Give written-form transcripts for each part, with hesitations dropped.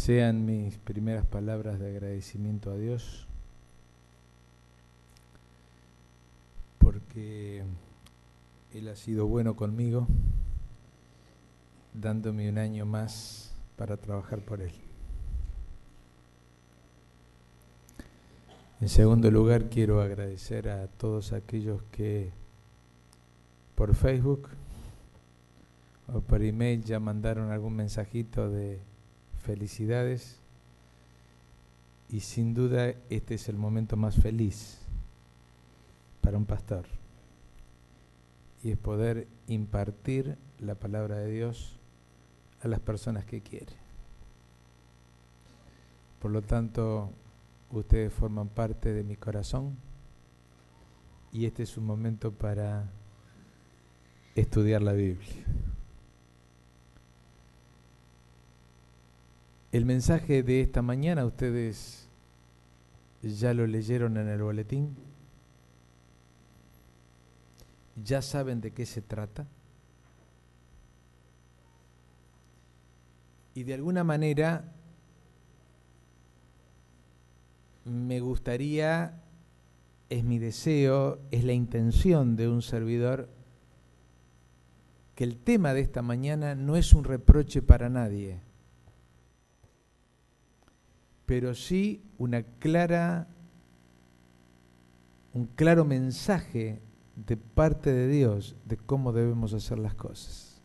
Sean mis primeras palabras de agradecimiento a Dios, porque Él ha sido bueno conmigo, dándome un año más para trabajar por Él. En segundo lugar, quiero agradecer a todos aquellos que por Facebook o por email ya mandaron algún mensajito de felicidades, y sin duda este es el momento más feliz para un pastor, y es poder impartir la palabra de Dios a las personas que quiere. Por lo tanto, ustedes forman parte de mi corazón y este es un momento para estudiar la Biblia. El mensaje de esta mañana ustedes ya lo leyeron en el boletín, ya saben de qué se trata, y de alguna manera me gustaría, es mi deseo, es la intención de un servidor, que el tema de esta mañana no es un reproche para nadie, pero sí un claro mensaje de parte de Dios de cómo debemos hacer las cosas.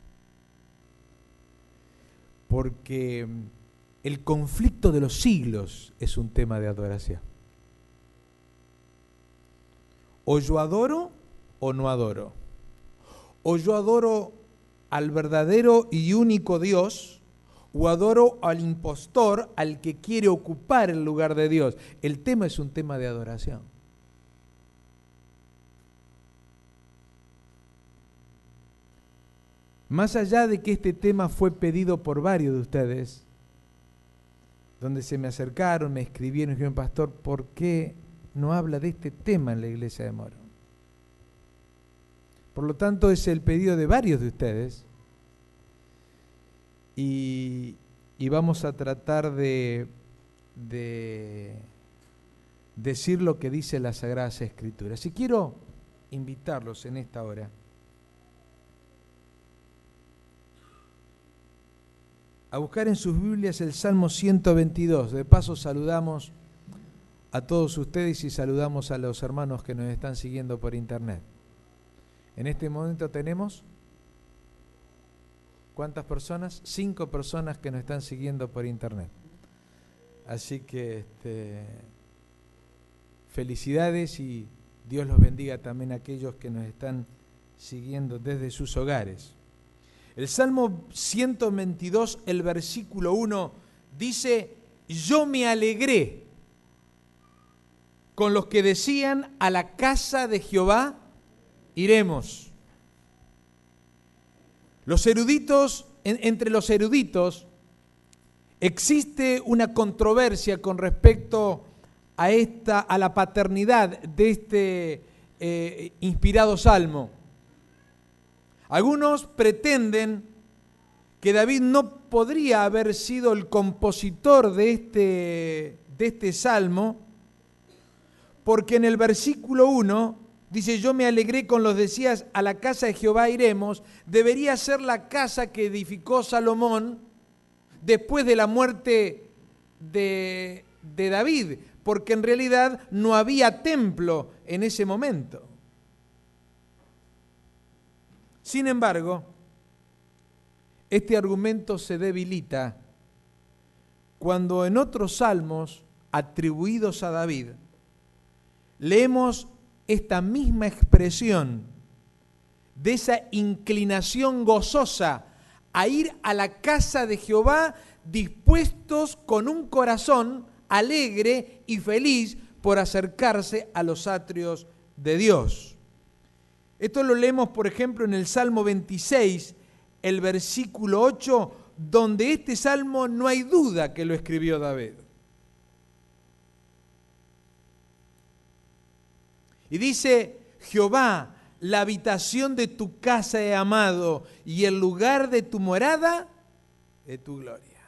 Porque el conflicto de los siglos es un tema de adoración. O yo adoro o no adoro. O yo adoro al verdadero y único Dios, o adoro al impostor, al que quiere ocupar el lugar de Dios. El tema es un tema de adoración. Más allá de que este tema fue pedido por varios de ustedes, donde se me acercaron, me escribieron y dijeron: pastor, ¿por qué no habla de este tema en la iglesia de Moro? Por lo tanto, es el pedido de varios de ustedes. Y vamos a tratar de decir lo que dice las Sagradas Escrituras. Y quiero invitarlos en esta hora a buscar en sus Biblias el Salmo 122. De paso saludamos a todos ustedes y saludamos a los hermanos que nos están siguiendo por internet. En este momento tenemos... ¿cuántas personas? 5 personas que nos están siguiendo por internet. Así que felicidades y Dios los bendiga también a aquellos que nos están siguiendo desde sus hogares. El Salmo 122, el versículo 1, dice: yo me alegré con los que decían, a la casa de Jehová iremos. Los eruditos, entre los eruditos, existe una controversia con respecto a la paternidad de este inspirado salmo. Algunos pretenden que David no podría haber sido el compositor de este salmo, porque en el versículo 1 dice: yo me alegré con los decías, a la casa de Jehová iremos. Debería ser la casa que edificó Salomón después de la muerte de David, porque en realidad no había templo en ese momento. Sin embargo, este argumento se debilita cuando en otros salmos atribuidos a David leemos esta misma expresión de esa inclinación gozosa a ir a la casa de Jehová, dispuestos con un corazón alegre y feliz por acercarse a los atrios de Dios. Esto lo leemos, por ejemplo, en el Salmo 26, el versículo 8, donde este salmo no hay duda que lo escribió David. Y dice: Jehová, la habitación de tu casa he amado, y el lugar de tu morada de tu gloria.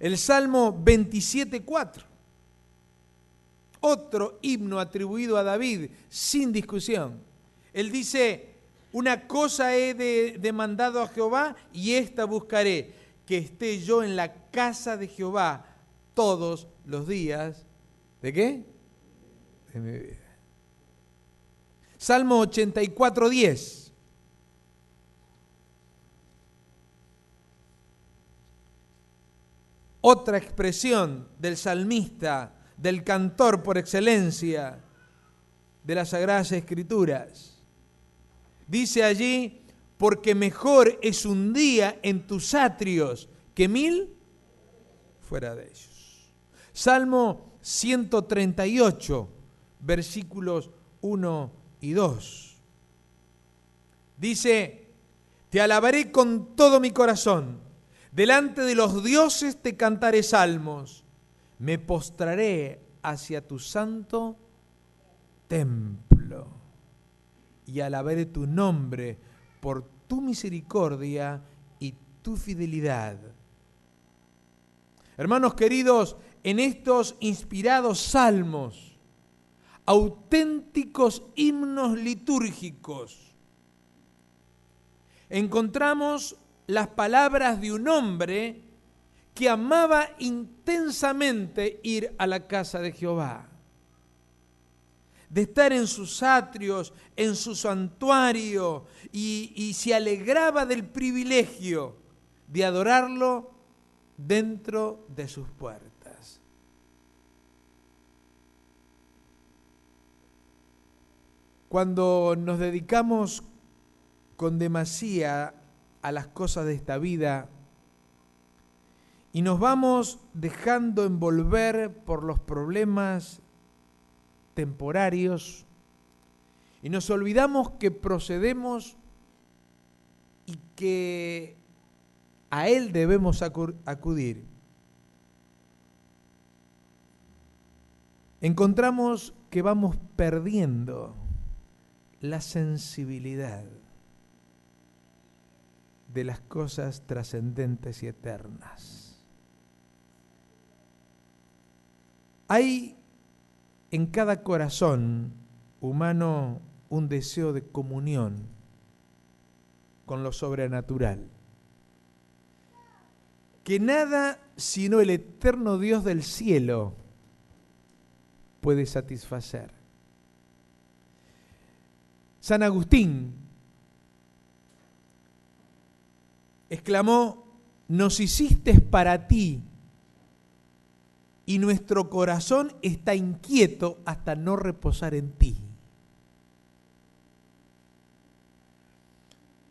El Salmo 27:4. Otro himno atribuido a David, sin discusión. Él dice, una cosa he demandado a Jehová y esta buscaré, que esté yo en la casa de Jehová todos los días. ¿De qué? De mi vida. Salmo 84:10. Otra expresión del salmista, del cantor por excelencia de las Sagradas Escrituras. Dice allí, porque mejor es un día en tus atrios que 1000 fuera de ellos. Salmo 138, versículos 1 y 2. Dice, te alabaré con todo mi corazón, delante de los dioses te cantaré salmos, me postraré hacia tu santo templo y alabaré tu nombre por tu misericordia y tu fidelidad. Hermanos queridos, en estos inspirados salmos, auténticos himnos litúrgicos, encontramos las palabras de un hombre que amaba intensamente ir a la casa de Jehová, de estar en sus atrios, en su santuario, y se alegraba del privilegio de adorarlo dentro de sus puertas. Cuando nos dedicamos con demasía a las cosas de esta vida y nos vamos dejando envolver por los problemas temporarios y nos olvidamos que procedemos y que a Él debemos acudir, encontramos que vamos perdiendo la sensibilidad de las cosas trascendentes y eternas. Hay en cada corazón humano un deseo de comunión con lo sobrenatural, que nada sino el eterno Dios del cielo puede satisfacer. San Agustín exclamó, nos hiciste para ti y nuestro corazón está inquieto hasta no reposar en ti.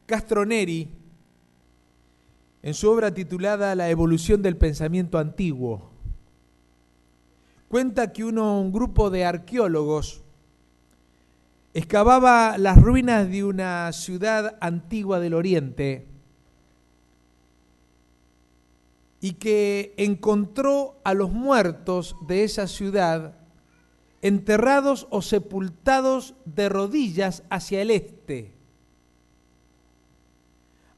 Castro Neri, en su obra titulada La evolución del pensamiento antiguo, cuenta que un grupo de arqueólogos excavaba las ruinas de una ciudad antigua del Oriente y que encontró a los muertos de esa ciudad enterrados o sepultados de rodillas hacia el este.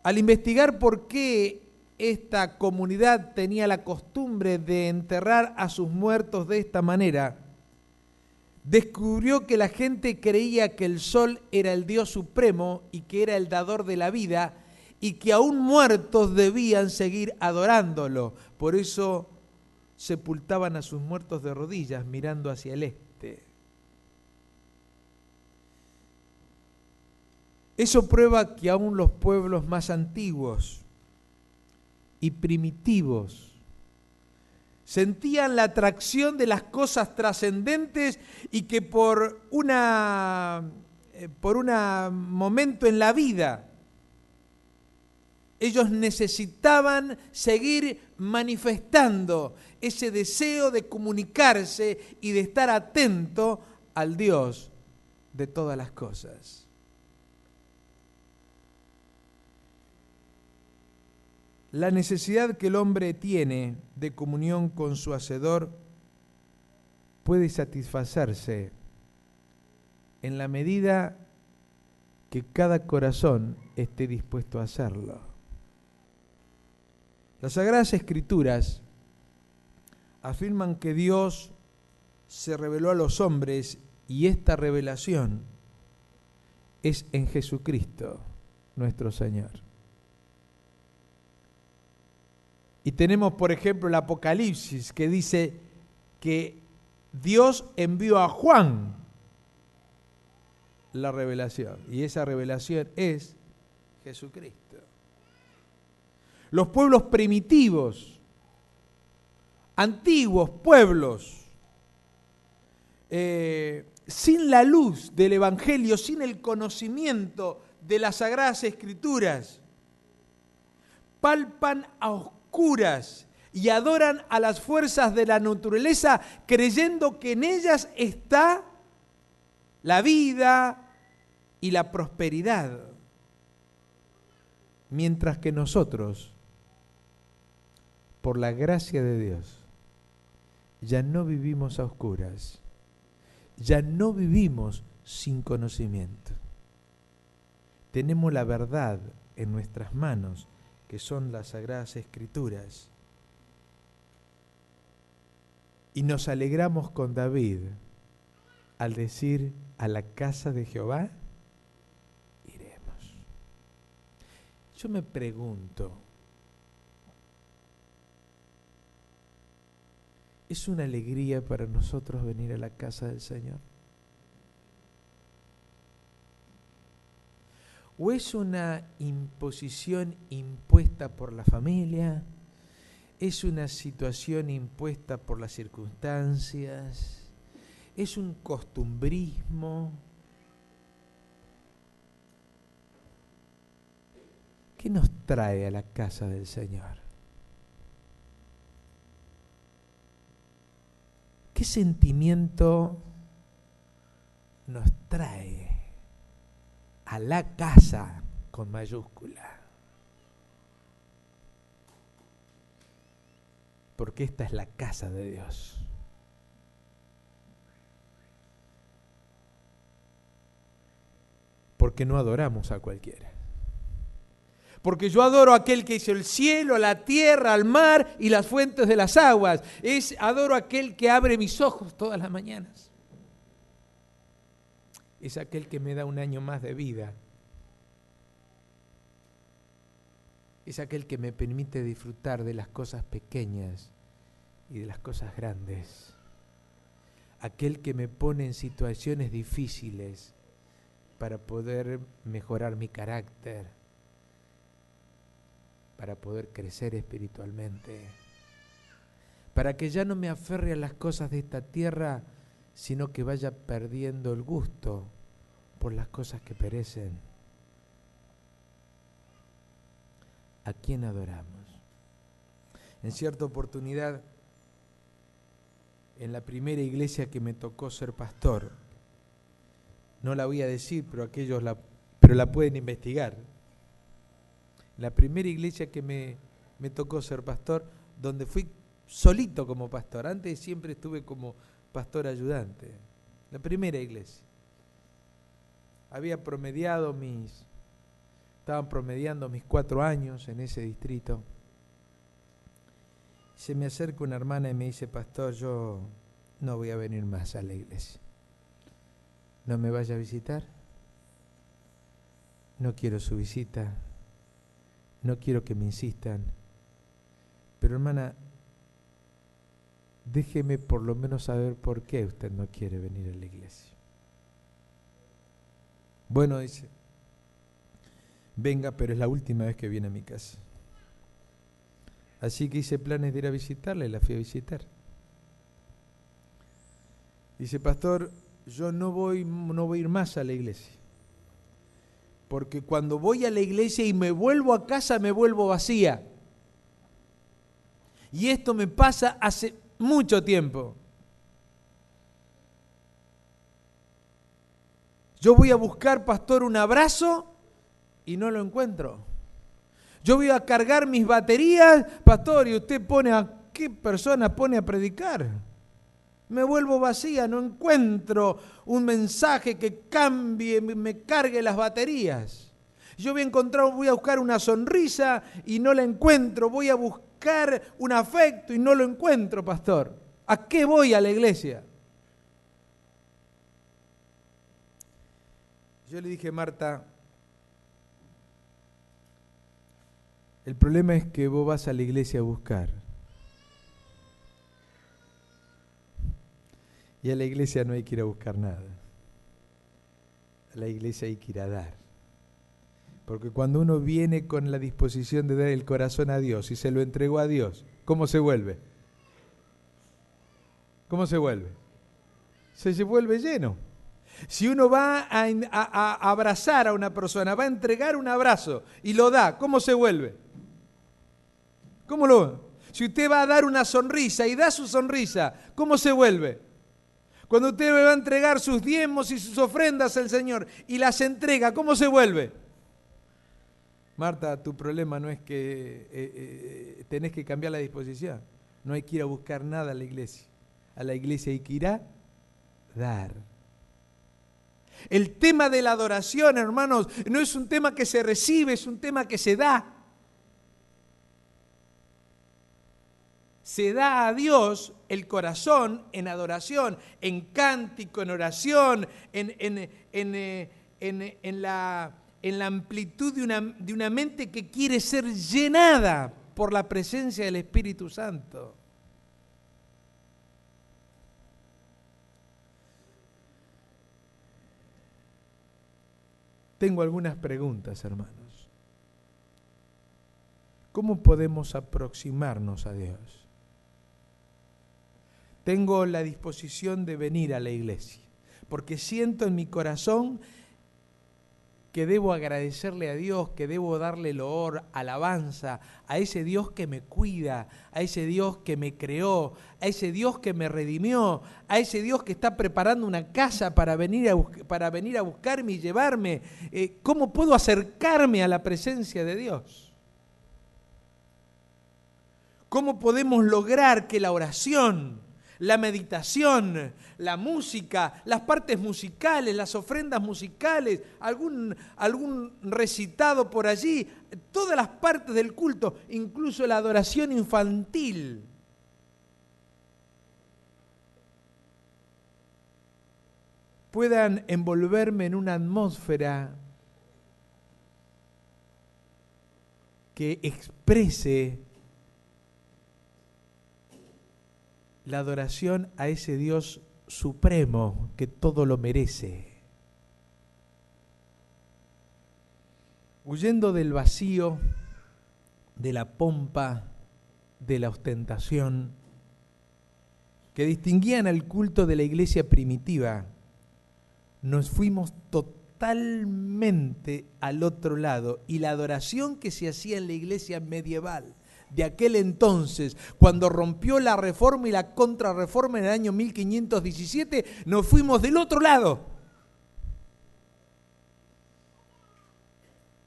Al investigar por qué esta comunidad tenía la costumbre de enterrar a sus muertos de esta manera, descubrió que la gente creía que el sol era el Dios supremo y que era el dador de la vida y que aún muertos debían seguir adorándolo. Por eso sepultaban a sus muertos de rodillas mirando hacia el este. Eso prueba que aún los pueblos más antiguos y primitivos sentían la atracción de las cosas trascendentes y que por un momento en la vida ellos necesitaban seguir manifestando ese deseo de comunicarse y de estar atento al Dios de todas las cosas. La necesidad que el hombre tiene de comunión con su Hacedor puede satisfacerse en la medida que cada corazón esté dispuesto a hacerlo. Las Sagradas Escrituras afirman que Dios se reveló a los hombres y esta revelación es en Jesucristo, nuestro Señor. Y tenemos, por ejemplo, el Apocalipsis, que dice que Dios envió a Juan la revelación, y esa revelación es Jesucristo. Los pueblos primitivos, antiguos pueblos, sin la luz del Evangelio, sin el conocimiento de las Sagradas Escrituras, palpan a oscuras y adoran a las fuerzas de la naturaleza creyendo que en ellas está la vida y la prosperidad. Mientras que nosotros, por la gracia de Dios, ya no vivimos a oscuras, ya no vivimos sin conocimiento. Tenemos la verdad en nuestras manos, que son las Sagradas Escrituras. Y nos alegramos con David al decir: a la casa de Jehová iremos. Yo me pregunto, ¿es una alegría para nosotros venir a la casa del Señor? ¿O es una imposición impuesta por la familia? ¿Es una situación impuesta por las circunstancias? ¿Es un costumbrismo? ¿Qué nos trae a la casa del Señor? ¿Qué sentimiento nos trae a la casa con mayúscula? Porque esta es la casa de Dios. Porque no adoramos a cualquiera. Porque yo adoro a aquel que hizo el cielo, la tierra, el mar y las fuentes de las aguas. Adoro a aquel que abre mis ojos todas las mañanas. Es aquel que me da un año más de vida. Es aquel que me permite disfrutar de las cosas pequeñas y de las cosas grandes. Aquel que me pone en situaciones difíciles para poder mejorar mi carácter, para poder crecer espiritualmente, para que ya no me aferre a las cosas de esta tierra, sino que vaya perdiendo el gusto por las cosas que perecen. ¿A quién adoramos? En cierta oportunidad, en la primera iglesia que me tocó ser pastor, no la voy a decir, pero la pueden investigar. La primera iglesia que me tocó ser pastor, donde fui solito como pastor. Antes siempre estuve como pastor ayudante. La primera iglesia. Estaban promediando mis 4 años en ese distrito. Se me acerca una hermana y me dice: pastor, yo no voy a venir más a la iglesia. ¿No me vaya a visitar? No quiero su visita. No quiero que me insistan. Pero hermana, déjeme por lo menos saber por qué usted no quiere venir a la iglesia. Bueno, dice, venga, pero es la última vez que viene a mi casa. Así que hice planes de ir a visitarla y la fui a visitar. Dice: pastor, yo no voy a ir más a la iglesia. Porque cuando voy a la iglesia y me vuelvo a casa, me vuelvo vacía. Y esto me pasa hace mucho tiempo. Yo voy a buscar, pastor, un abrazo y no lo encuentro. Yo voy a cargar mis baterías, pastor, y usted ¿qué persona pone a predicar? Me vuelvo vacía, no encuentro un mensaje que cambie, me cargue las baterías. Yo voy a buscar una sonrisa y no la encuentro. Voy a buscar un afecto y no lo encuentro, pastor. ¿A qué voy a la iglesia? Yo le dije, Marta, el problema es que vos vas a la iglesia a buscar. Y a la iglesia no hay que ir a buscar nada. A la iglesia hay que ir a dar. Porque cuando uno viene con la disposición de dar el corazón a Dios y se lo entregó a Dios, ¿cómo se vuelve? ¿Cómo se vuelve? Se vuelve lleno. Si uno va a abrazar a una persona, va a entregar un abrazo y lo da, ¿cómo se vuelve? ¿Cómo lo va? Si usted va a dar una sonrisa y da su sonrisa, ¿cómo se vuelve? Cuando usted va a entregar sus diezmos y sus ofrendas al Señor y las entrega, ¿cómo se vuelve? Marta, tu problema no es que tenés que cambiar la disposición. No hay que ir a buscar nada a la iglesia. A la iglesia hay que ir a dar. El tema de la adoración, hermanos, no es un tema que se recibe, es un tema que se da. Se da a Dios el corazón en adoración, en cántico, en oración, en la amplitud de una mente que quiere ser llenada por la presencia del Espíritu Santo. Tengo algunas preguntas, hermanos. ¿Cómo podemos aproximarnos a Dios? Tengo la disposición de venir a la iglesia, porque siento en mi corazón que debo agradecerle a Dios, que debo darle loor, alabanza a ese Dios que me cuida, a ese Dios que me creó, a ese Dios que me redimió, a ese Dios que está preparando una casa para venir a buscarme y llevarme. ¿Cómo puedo acercarme a la presencia de Dios? ¿Cómo podemos lograr que la oración, la meditación, la música, las partes musicales, las ofrendas musicales, algún recitado por allí, todas las partes del culto, incluso la adoración infantil, puedan envolverme en una atmósfera que exprese la adoración a ese Dios supremo que todo lo merece. Huyendo del vacío, de la pompa, de la ostentación, que distinguían al culto de la iglesia primitiva, nos fuimos totalmente al otro lado, y la adoración que se hacía en la iglesia medieval de aquel entonces, cuando rompió la reforma y la contrarreforma en el año 1517, nos fuimos del otro lado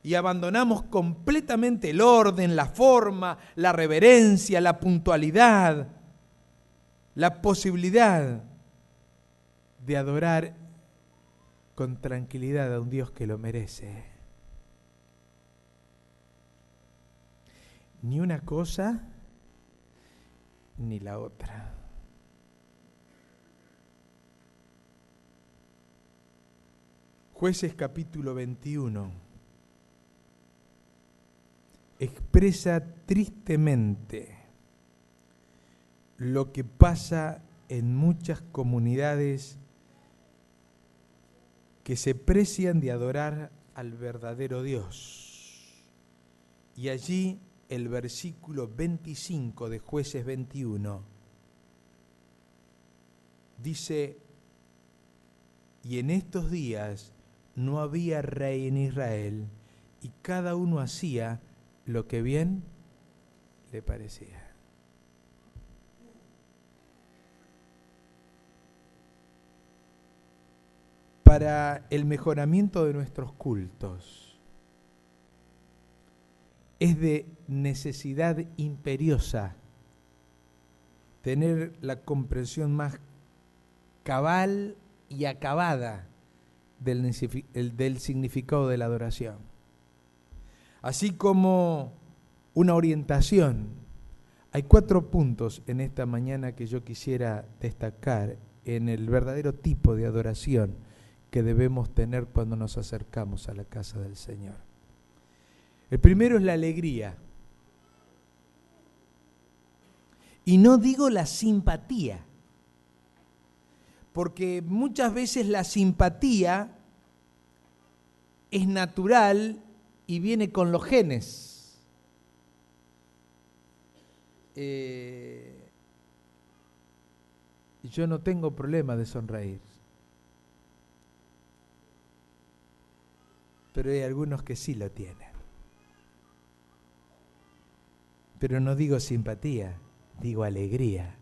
y abandonamos completamente el orden, la forma, la reverencia, la puntualidad, la posibilidad de adorar con tranquilidad a un Dios que lo merece. Ni una cosa ni la otra. Jueces capítulo 21 expresa tristemente lo que pasa en muchas comunidades que se precian de adorar al verdadero Dios. Y allí el versículo 25 de Jueces 21 dice: y en estos días no había rey en Israel, y cada uno hacía lo que bien le parecía. Para el mejoramiento de nuestros cultos, es de necesidad imperiosa tener la comprensión más cabal y acabada del significado de la adoración. Así como una orientación Hay 4 puntos en esta mañana que yo quisiera destacar en el verdadero tipo de adoración que debemos tener cuando nos acercamos a la casa del Señor. El primero es la alegría. Y no digo la simpatía, porque muchas veces la simpatía es natural y viene con los genes. Yo no tengo problema de sonreír, pero hay algunos que sí lo tienen. Pero no digo simpatía, digo alegría.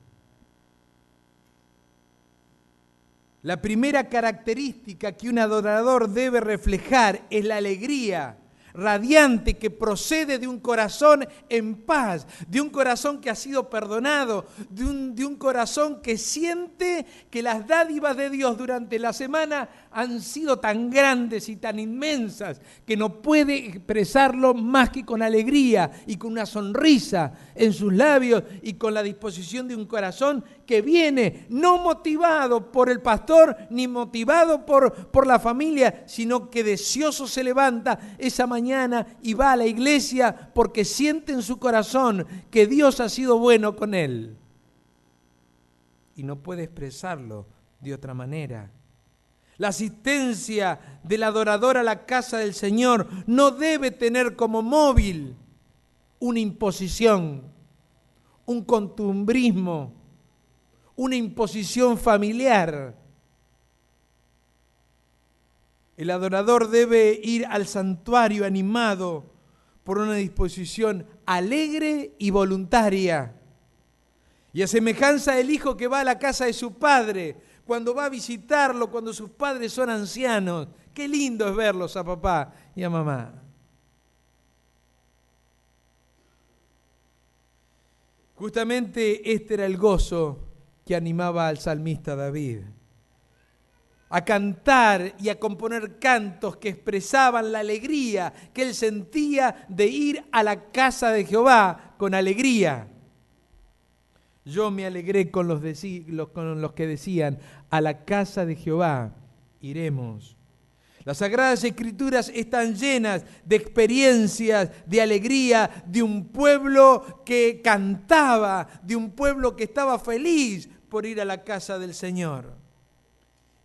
La primera característica que un adorador debe reflejar es la alegría radiante que procede de un corazón en paz, de un corazón que ha sido perdonado, de un corazón que siente que las dádivas de Dios durante la semana han sido tan grandes y tan inmensas que no puede expresarlo más que con alegría y con una sonrisa en sus labios y con la disposición de un corazón que viene no motivado por el pastor ni motivado por la familia, sino que deseoso se levanta esa mañana y va a la iglesia porque siente en su corazón que Dios ha sido bueno con él. Y no puede expresarlo de otra manera. La asistencia del adorador a la casa del Señor no debe tener como móvil una imposición, un costumbrismo, una imposición familiar. El adorador debe ir al santuario animado por una disposición alegre y voluntaria. Y a semejanza del hijo que va a la casa de su padre, cuando va a visitarlo, cuando sus padres son ancianos. Qué lindo es verlos a papá y a mamá. Justamente este era el gozo que animaba al salmista David a cantar y a componer cantos que expresaban la alegría que él sentía de ir a la casa de Jehová con alegría. Yo me alegré con los que decían, a la casa de Jehová iremos. Las Sagradas Escrituras están llenas de experiencias, de alegría, de un pueblo que cantaba, de un pueblo que estaba feliz por ir a la casa del Señor.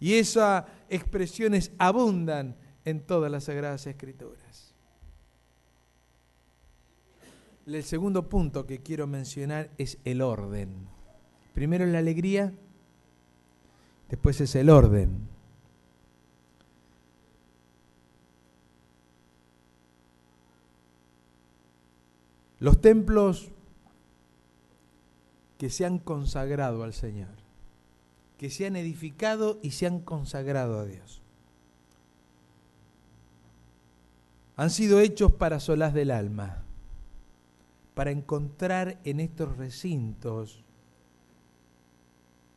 Y esas expresiones abundan en todas las Sagradas Escrituras. El segundo punto que quiero mencionar es el orden. Primero es la alegría, después es el orden. Los templos que se han consagrado al Señor, que se han edificado y se han consagrado a Dios, han sido hechos para solaz del alma, para encontrar en estos recintos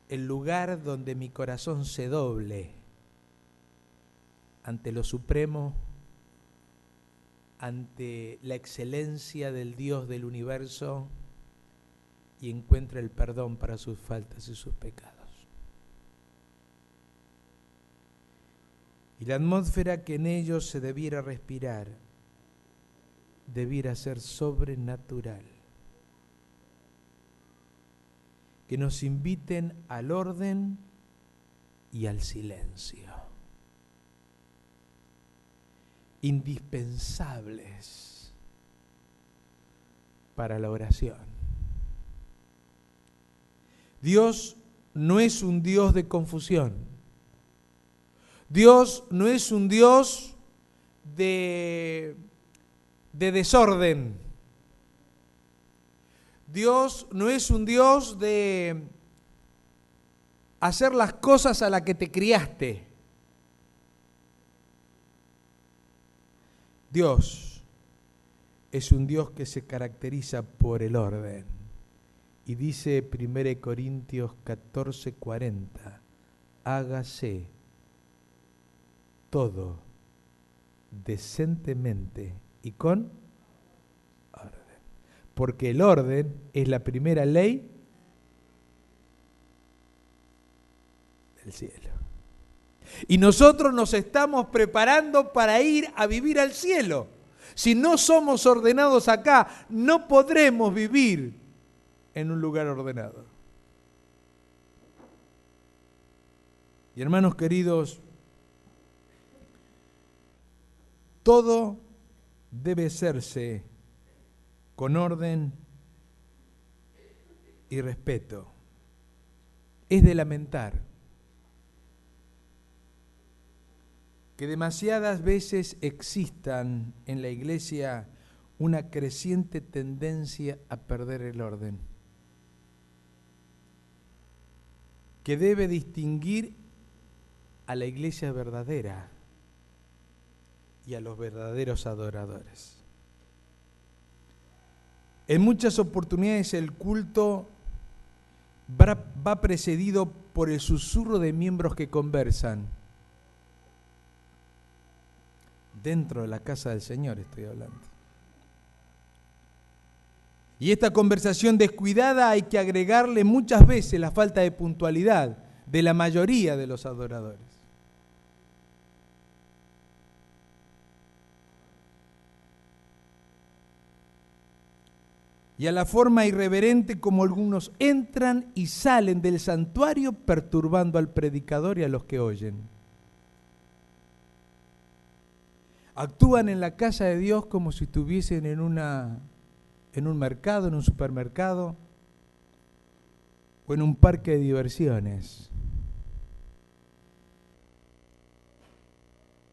el lugar donde mi corazón se doble ante lo supremo, ante la excelencia del Dios del universo y encuentre el perdón para sus faltas y sus pecados. Y la atmósfera que en ellos se debiera respirar debiera ser sobrenatural. Que nos inviten al orden y al silencio. Indispensables para la oración. Dios no es un Dios de confusión. Dios no es un Dios de desorden. Dios no es un Dios de hacer las cosas a las que te criaste. Dios es un Dios que se caracteriza por el orden. Y dice 1 Corintios 14:40, hágase todo decentemente y con orden. porque el orden es la primera ley del cielo. Y nosotros nos estamos preparando para ir a vivir al cielo. Si no somos ordenados acá, no podremos vivir en un lugar ordenado. Y hermanos queridos, todo debe hacerse con orden y respeto. Es de lamentar que demasiadas veces existan en la iglesia una creciente tendencia a perder el orden, que debe distinguir a la iglesia verdadera y a los verdaderos adoradores. En muchas oportunidades el culto va precedido por el susurro de miembros que conversan. Dentro de la casa del Señor estoy hablando. Y esta conversación descuidada hay que agregarle muchas veces la falta de puntualidad de la mayoría de los adoradores. Y a la forma irreverente como algunos entran y salen del santuario perturbando al predicador y a los que oyen. Actúan en la casa de Dios como si estuviesen en un mercado, en un supermercado o en un parque de diversiones.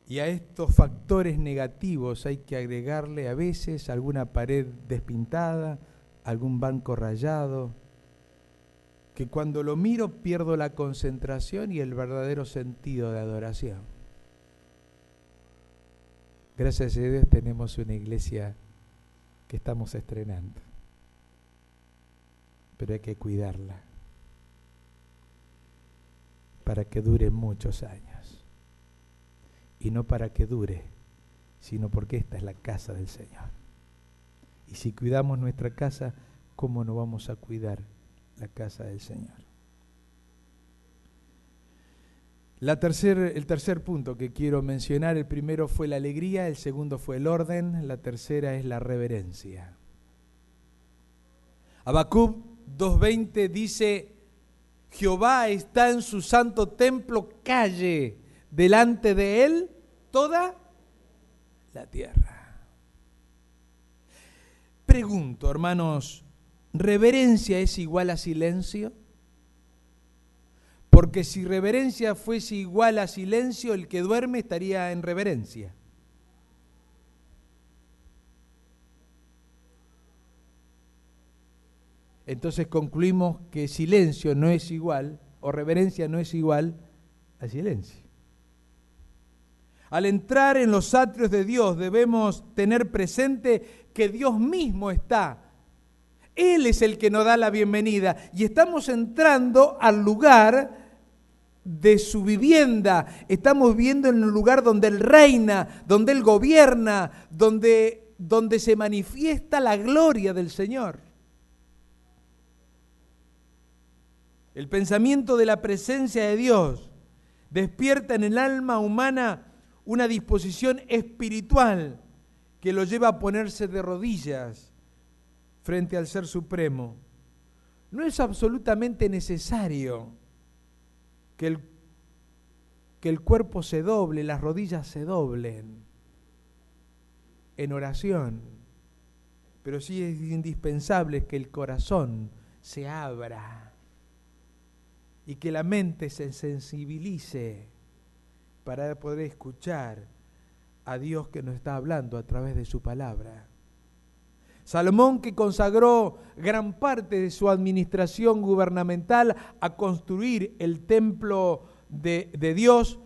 Y a estos factores negativos hay que agregarle a veces alguna pared despintada, algún banco rayado, que cuando lo miro pierdo la concentración y el verdadero sentido de adoración. Gracias a Dios tenemos una iglesia que estamos estrenando, pero hay que cuidarla para que dure muchos años. Y no para que dure, sino porque esta es la casa del Señor. Y si cuidamos nuestra casa, ¿cómo no vamos a cuidar la casa del Señor? El tercer punto que quiero mencionar, el primero fue la alegría, el segundo fue el orden, la tercera es la reverencia. Habacuc 2:20 dice: Jehová está en su santo templo, calle delante de él toda la tierra. Pregunto, hermanos, ¿reverencia es igual a silencio? Porque si reverencia fuese igual a silencio, el que duerme estaría en reverencia. Entonces concluimos que silencio no es igual, o reverencia no es igual a silencio. Al entrar en los atrios de Dios debemos tener presente que Dios mismo está. Él es el que nos da la bienvenida y estamos entrando al lugar de su vivienda. Estamos viviendo en un lugar donde Él reina, donde Él gobierna, donde se manifiesta la gloria del Señor. El pensamiento de la presencia de Dios despierta en el alma humana una disposición espiritual que lo lleva a ponerse de rodillas frente al Ser Supremo. No es absolutamente necesario que el cuerpo se doble, las rodillas se doblen en oración, pero sí es indispensable que el corazón se abra y que la mente se sensibilice para poder escuchar a Dios que nos está hablando a través de su palabra. Salomón, que consagró gran parte de su administración gubernamental a construir el templo de Dios,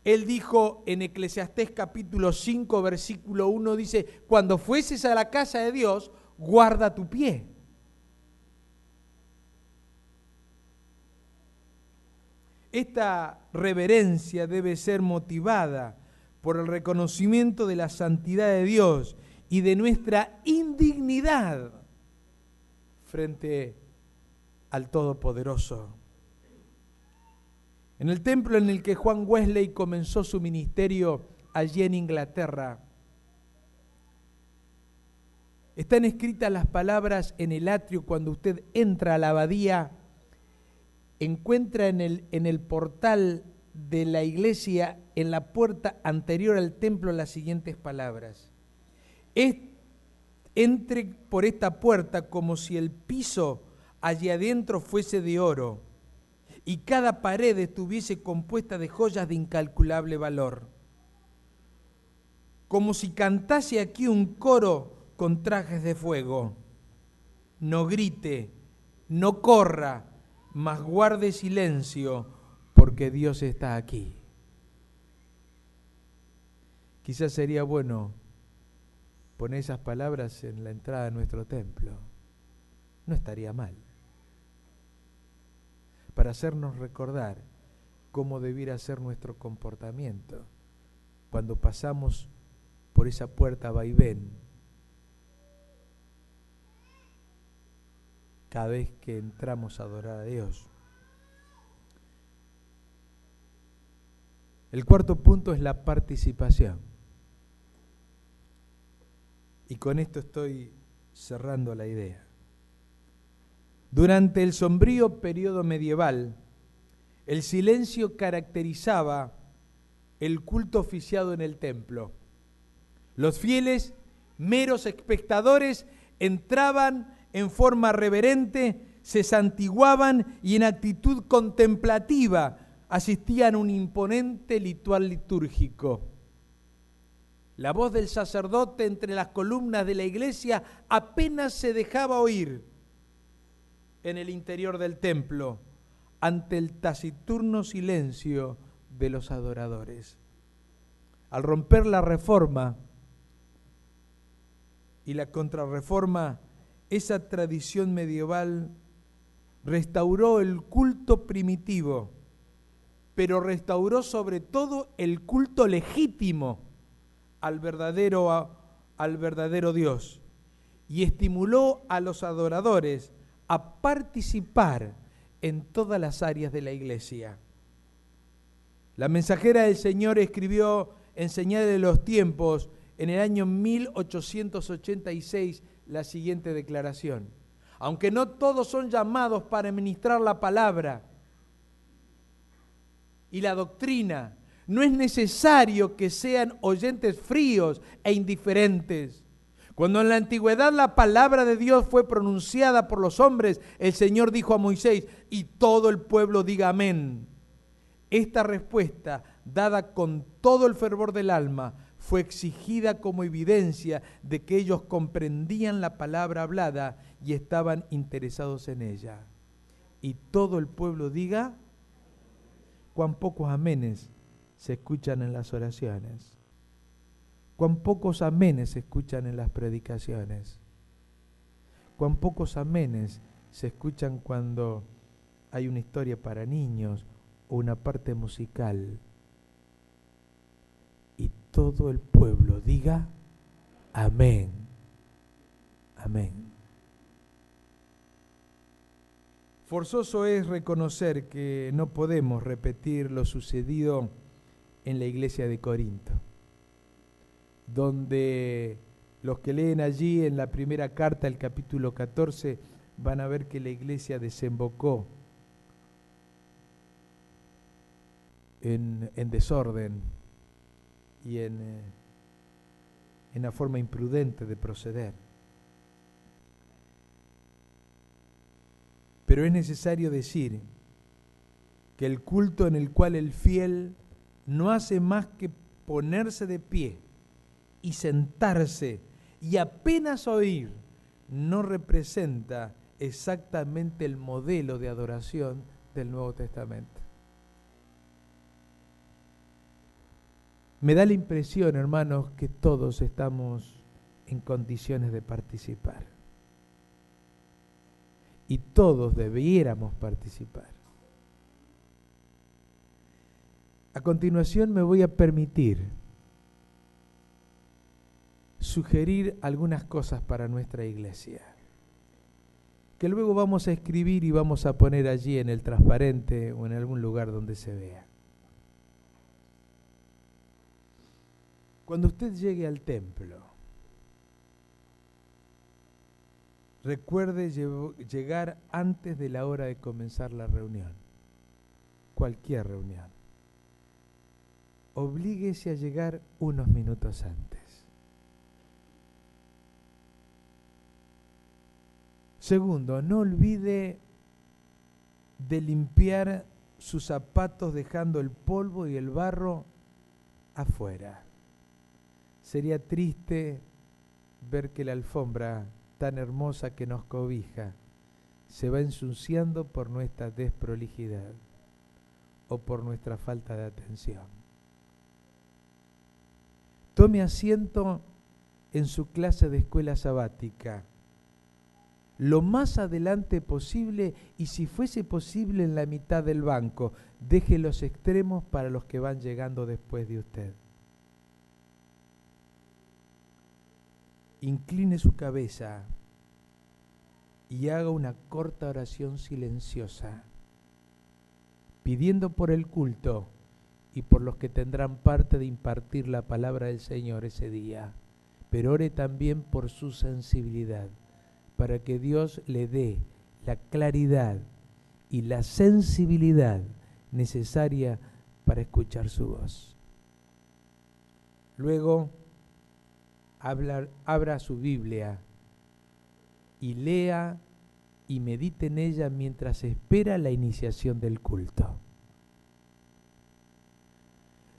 él dijo en Eclesiastés capítulo 5, versículo 1, dice: cuando fueses a la casa de Dios, guarda tu pie. Esta reverencia debe ser motivada por el reconocimiento de la santidad de Dios y de nuestra indignidad frente al Todopoderoso. En el templo en el que Juan Wesley comenzó su ministerio allí en Inglaterra, están escritas las palabras en el atrio. Cuando usted entra a la abadía, encuentra en el portal de la iglesia, en la puerta anterior al templo, las siguientes palabras: entre por esta puerta como si el piso allí adentro fuese de oro y cada pared estuviese compuesta de joyas de incalculable valor, como si cantase aquí un coro con trajes de fuego. No grite, no corra, mas guarde silencio, porque Dios está aquí. Quizás sería bueno poner esas palabras en la entrada de nuestro templo. No estaría mal, para hacernos recordar cómo debiera ser nuestro comportamiento cuando pasamos por esa puerta vaivén, cada vez que entramos a adorar a Dios. El cuarto punto es la participación. Y con esto estoy cerrando la idea. Durante el sombrío periodo medieval, el silencio caracterizaba el culto oficiado en el templo. Los fieles, meros espectadores, entraban en forma reverente, se santiguaban y en actitud contemplativa asistían a un imponente ritual litúrgico. La voz del sacerdote entre las columnas de la iglesia apenas se dejaba oír en el interior del templo ante el taciturno silencio de los adoradores. Al romper la Reforma y la Contrarreforma, esa tradición medieval restauró el culto primitivo, pero restauró sobre todo el culto legítimo al verdadero Dios, y estimuló a los adoradores a participar en todas las áreas de la iglesia. La mensajera del Señor escribió en Señales de los Tiempos, en el año 1886, la siguiente declaración: aunque no todos son llamados para ministrar la palabra y la doctrina, no es necesario que sean oyentes fríos e indiferentes. Cuando en la antigüedad la palabra de Dios fue pronunciada por los hombres, el Señor dijo a Moisés: y todo el pueblo diga amén. Esta respuesta, dada con todo el fervor del alma, fue exigida como evidencia de que ellos comprendían la palabra hablada y estaban interesados en ella. Y todo el pueblo diga. Cuán pocos amenes se escuchan en las oraciones. Cuán pocos amenes se escuchan en las predicaciones. Cuán pocos amenes se escuchan cuando hay una historia para niños o una parte musical. Y todo el pueblo diga amén. Amén. Forzoso es reconocer que no podemos repetir lo sucedido en la iglesia de Corinto, donde los que leen allí en la primera carta, el capítulo 14, van a ver que la iglesia desembocó en desorden y en una forma imprudente de proceder. Pero es necesario decir que el culto en el cual el fiel no hace más que ponerse de pie y sentarse y apenas oír, no representa exactamente el modelo de adoración del Nuevo Testamento. Me da la impresión, hermanos, que todos estamos en condiciones de participar. Y todos debiéramos participar. A continuación me voy a permitir sugerir algunas cosas para nuestra iglesia. que luego vamos a escribir y vamos a poner allí en el transparente o en algún lugar donde se vea. Cuando usted llegue al templo, recuerde llegar antes de la hora de comenzar la reunión, cualquier reunión. Oblíguese a llegar unos minutos antes. Segundo, no olvide de limpiar sus zapatos dejando el polvo y el barro afuera. Sería triste ver que la alfombra tan hermosa que nos cobija se va ensuciando por nuestra desprolijidad o por nuestra falta de atención. Tome asiento en su clase de escuela sabática lo más adelante posible, y si fuese posible en la mitad del banco. Deje los extremos para los que van llegando después de usted. Incline su cabeza y haga una corta oración silenciosa, pidiendo por el culto y por los que tendrán parte de impartir la palabra del Señor ese día. Pero ore también por su sensibilidad, para que Dios le dé la claridad y la sensibilidad necesaria para escuchar su voz. Luego, abra su Biblia y lea y medite en ella mientras espera la iniciación del culto.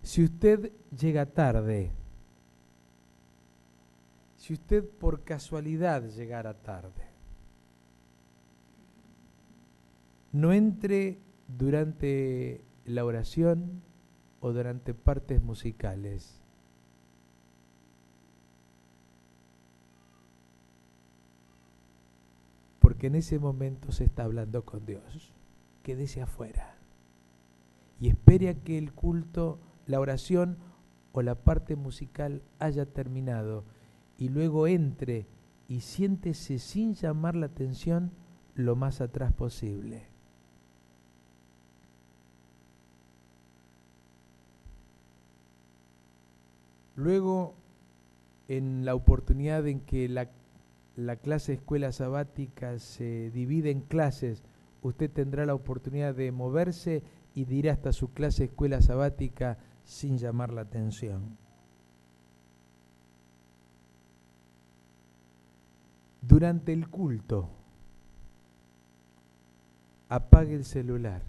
Si usted llega tarde, si usted por casualidad llegara tarde, no entre durante la oración o durante partes musicales. Porque en ese momento se está hablando con Dios. Quédese afuera y espere a que el culto, la oración o la parte musical haya terminado, y luego entre y siéntese sin llamar la atención lo más atrás posible. Luego, en la oportunidad en que la clase escuela sabática se divide en clases, usted tendrá la oportunidad de moverse y de ir hasta su clase escuela sabática sin llamar la atención. Durante el culto, apague el celular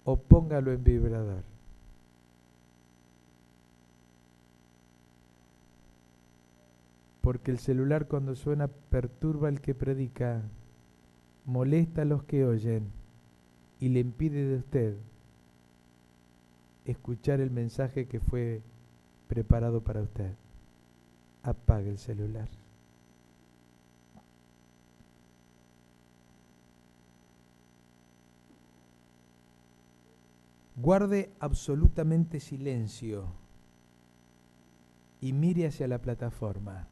o póngalo en vibrador. Porque el celular, cuando suena, perturba al que predica, molesta a los que oyen y le impide de usted escuchar el mensaje que fue preparado para usted. Apague el celular. Guarde absolutamente silencio y mire hacia la plataforma.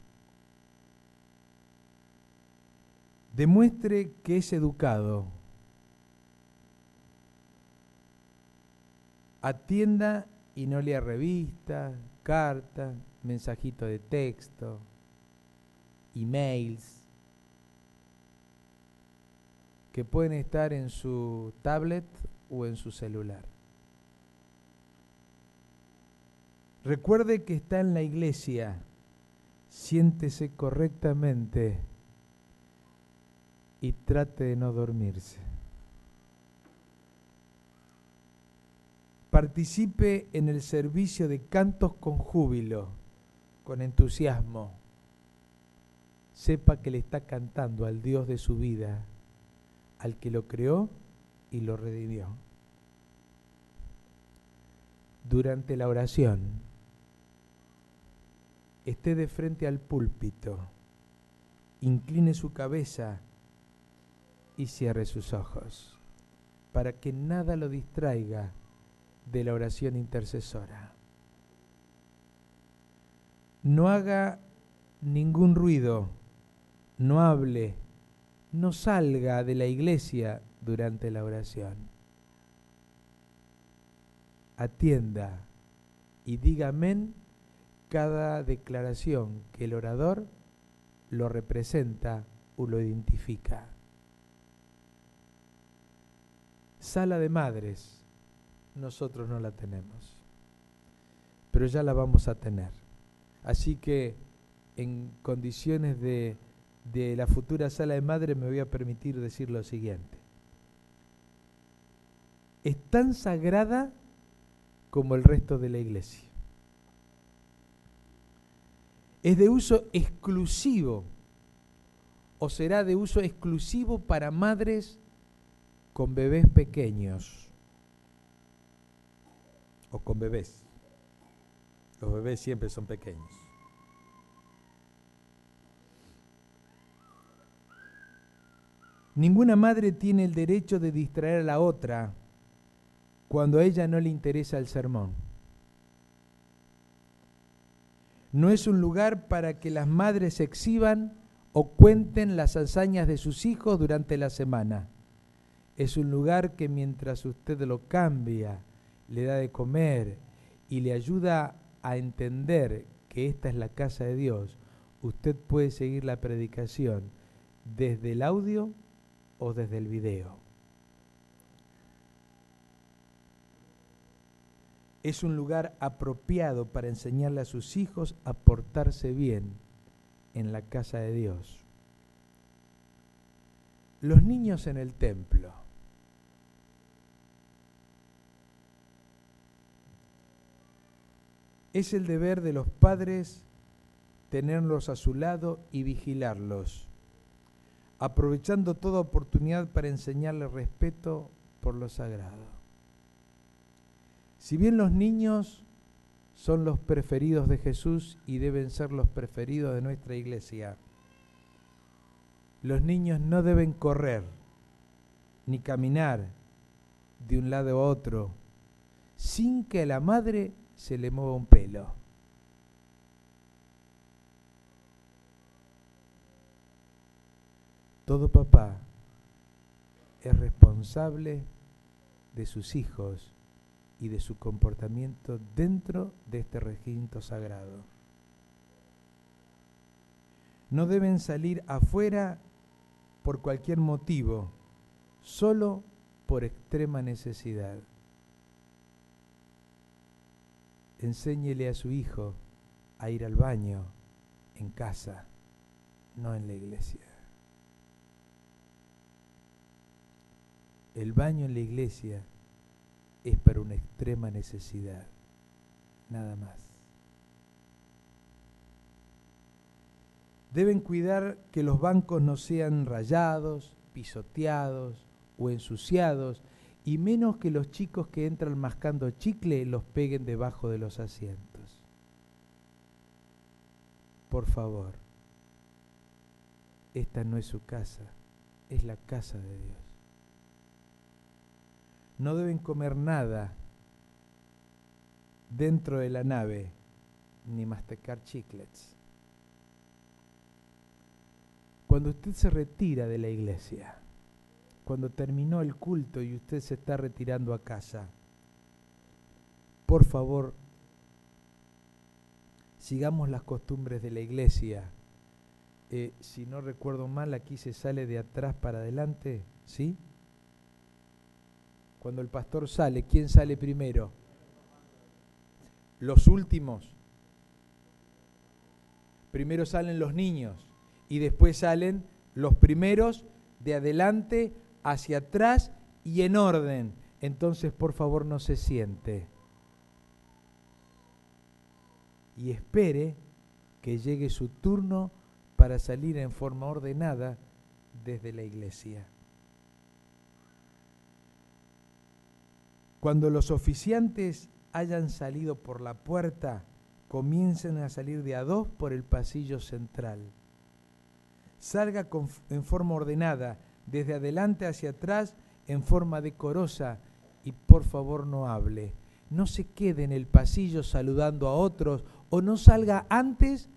Demuestre que es educado. Atienda y no lea revistas, cartas, mensajitos de texto, emails, que pueden estar en su tablet o en su celular. Recuerde que está en la iglesia. Siéntese correctamente y trate de no dormirse. Participe en el servicio de cantos con júbilo, con entusiasmo. Sepa que le está cantando al Dios de su vida, al que lo creó y lo redimió. Durante la oración, esté de frente al púlpito, incline su cabeza y cierre sus ojos, para que nada lo distraiga de la oración intercesora. No haga ningún ruido no hable, no salga de la iglesia durante la oración. Atienda y diga amén cada declaración que el orador lo representa o lo identifica. Sala de madres, nosotros no la tenemos, pero ya la vamos a tener. Así que en condiciones de la futura sala de madres me voy a permitir decir lo siguiente. Es tan sagrada como el resto de la iglesia. Es de uso exclusivo o será de uso exclusivo para madres con bebés pequeños o con bebés. Los bebés siempre son pequeños. Ninguna madre tiene el derecho de distraer a la otra cuando a ella no le interesa el sermón. No es un lugar para que las madres exhiban o cuenten las hazañas de sus hijos durante la semana. Es un lugar que mientras usted lo cambia, le da de comer y le ayuda a entender que esta es la casa de Dios, usted puede seguir la predicación desde el audio o desde el video. Es un lugar apropiado para enseñarle a sus hijos a portarse bien en la casa de Dios. Los niños en el templo. Es el deber de los padres tenerlos a su lado y vigilarlos, aprovechando toda oportunidad para enseñarles respeto por lo sagrado. Si bien los niños son los preferidos de Jesús y deben ser los preferidos de nuestra iglesia, los niños no deben correr ni caminar de un lado a otro sin que a la madre se le mueva un pelo. Todo papá es responsable de sus hijos y de su comportamiento dentro de este recinto sagrado. No deben salir afuera por cualquier motivo, solo por extrema necesidad. Enséñele a su hijo a ir al baño en casa, no en la iglesia. El baño en la iglesia es para una extrema necesidad, nada más. Deben cuidar que los bancos no sean rayados, pisoteados o ensuciados, y menos que los chicos que entran mascando chicle los peguen debajo de los asientos. Por favor, esta no es su casa, es la casa de Dios. No deben comer nada dentro de la nave, ni masticar chiclets. Cuando usted se retira de la iglesia, cuando terminó el culto y usted se está retirando a casa, por favor, sigamos las costumbres de la iglesia. Si no recuerdo mal, aquí se sale de atrás para adelante, ¿sí? Cuando el pastor sale, ¿quién sale primero? Los últimos. Primero salen los niños y después salen los primeros de adelante hacia atrás y en orden. Entonces, por favor, no se siente. Y espere que llegue su turno para salir en forma ordenada desde la iglesia. Cuando los oficiantes hayan salido por la puerta, comiencen a salir de a dos por el pasillo central. Salga en forma ordenada, desde adelante hacia atrás, en forma decorosa, y por favor no hable. No se quede en el pasillo saludando a otros, o no salga antes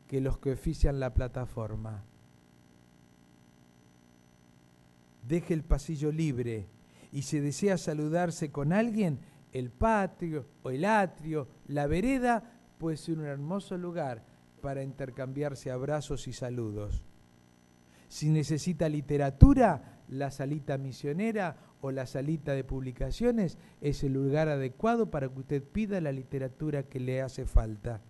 que los que ofician la plataforma. deje el pasillo libre y si desea saludarse con alguien, el patio o el atrio, la vereda, puede ser un hermoso lugar para intercambiarse abrazos y saludos. Si necesita literatura, la salita misionera o la salita de publicaciones es el lugar adecuado para que usted pida la literatura que le hace falta.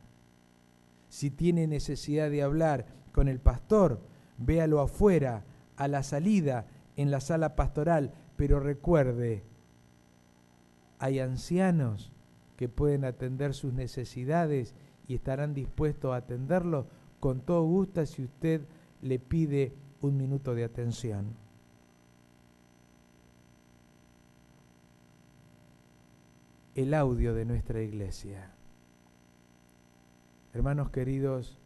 Si tiene necesidad de hablar con el pastor, véalo afuera, a la salida, en la sala pastoral, pero recuerde, hay ancianos que pueden atender sus necesidades y estarán dispuestos a atenderlo con todo gusto si usted le pide un minuto de atención. El audio de nuestra iglesia. Hermanos queridos,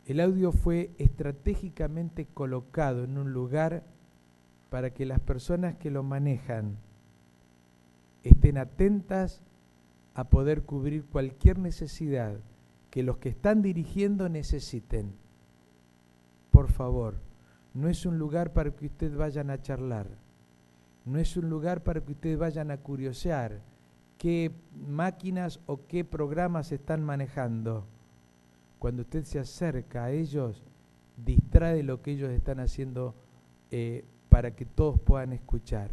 el audio fue estratégicamente colocado en un lugar para que las personas que lo manejan estén atentas a poder cubrir cualquier necesidad que los que están dirigiendo necesiten. Por favor, no es un lugar para que ustedes vayan a charlar, no es un lugar para que ustedes vayan a curiosear qué máquinas o qué programas están manejando. Cuando usted se acerca a ellos, distrae lo que ellos están haciendo para que todos puedan escuchar.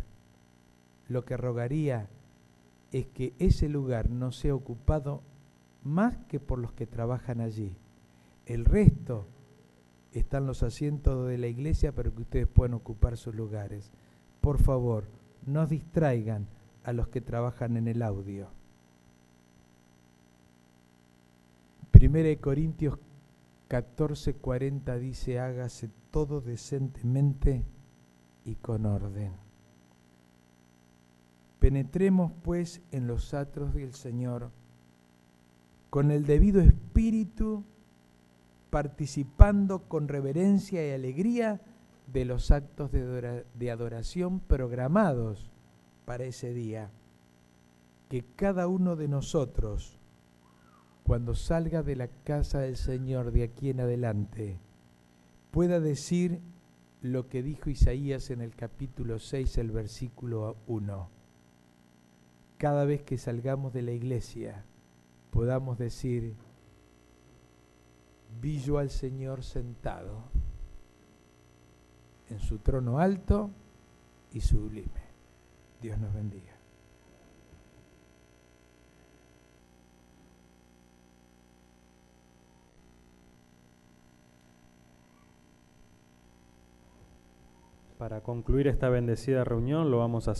Lo que rogaría es que ese lugar no sea ocupado más que por los que trabajan allí. El resto están los asientos de la iglesia para que ustedes puedan ocupar sus lugares. Por favor, no distraigan a los que trabajan en el audio. 1 Corintios 14:40 dice: hágase todo decentemente y con orden. Penetremos pues en los atrios del Señor con el debido espíritu, participando con reverencia y alegría de los actos de adoración programados para ese día. Que cada uno de nosotros, cuando salga de la casa del Señor de aquí en adelante, pueda decir lo que dijo Isaías en el capítulo 6, el versículo 1. Cada vez que salgamos de la iglesia, podamos decir: vi yo al Señor sentado en su trono alto y sublime. Dios nos bendiga. Para concluir esta bendecida reunión, lo vamos a hacer.